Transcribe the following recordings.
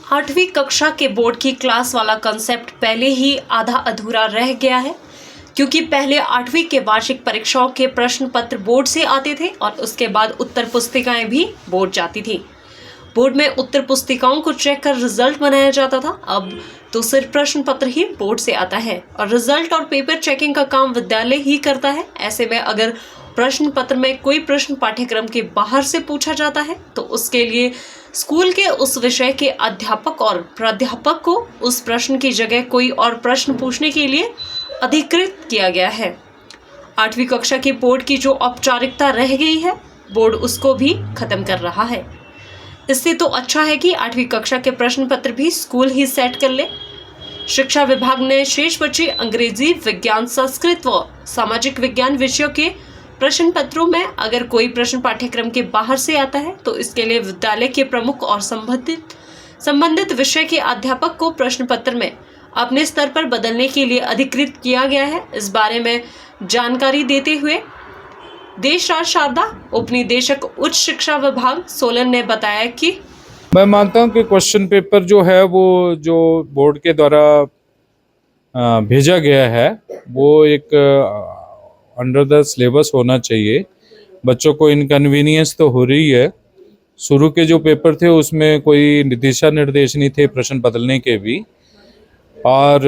8वीं कक्षा के बोर्ड की क्लास वाला कंसेप्ट पहले ही आधा अधूरा रह गया है, क्योंकि पहले 8वीं के वार्षिक परीक्षाओं के प्रश्न पत्र बोर्ड से आते थे और उसके बाद उत्तर पुस्तिकाएं भी बोर्ड जाती थी। बोर्ड में उत्तर पुस्तिकाओं को चेक कर रिजल्ट बनाया जाता था। अब तो सिर्फ प्रश्न पत्र ही बोर्ड से आता है और रिजल्ट और पेपर चेकिंग का काम विद्यालय ही करता है। ऐसे में अगर प्रश्न पत्र में कोई प्रश्न पाठ्यक्रम के बाहर से पूछा जाता है तो उसके लिए स्कूल के उस विषय के अध्यापक और प्राध्यापक को उस प्रश्न की जगह कोई और प्रश्न पूछने के लिए अधिकृत किया गया है। 8वीं कक्षा के बोर्ड की जो औपचारिकता रह गई है, बोर्ड उसको भी खत्म कर रहा है। इससे तो अच्छा है कि 8वीं कक्षा के प्रश्न पत्र भी स्कूल ही सेट कर ले। शिक्षा विभाग ने शेष बचे अंग्रेजी, विज्ञान, संस्कृत व सामाजिक विज्ञान विषयों के प्रश्न पत्रों में अगर कोई प्रश्न पाठ्यक्रम के बाहर से आता है तो इसके लिए विद्यालय के प्रमुख और संबंधित विषय के अध्यापक को प्रश्न पत्र में अपने स्तर पर बदलने के लिए अधिकृत किया गया है। इस बारे में जानकारी देते हुए देश राज शारदा उप निदेशक उच्च शिक्षा विभाग सोलन ने बताया कि मैं मानता हूं कि क्वेश्चन पेपर जो है वो जो बोर्ड के द्वारा भेजा गया है वो एक अंडर द सिलेबस होना चाहिए। बच्चों को इनकन्वीनियंस तो हो रही है। शुरू के जो पेपर थे उसमें कोई दिशा निर्देश नहीं थे प्रश्न बदलने के भी, और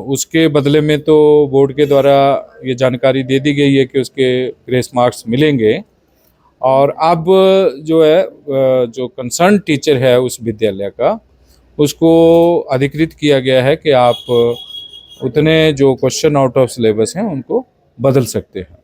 उसके बदले में तो बोर्ड के द्वारा ये जानकारी दे दी गई है कि उसके ग्रेस मार्क्स मिलेंगे। और अब जो है जो कंसर्न टीचर है उस विद्यालय का, उसको अधिकृत किया गया है कि आप उतने जो क्वेश्चन आउट ऑफ सिलेबस हैं उनको बदल सकते हैं।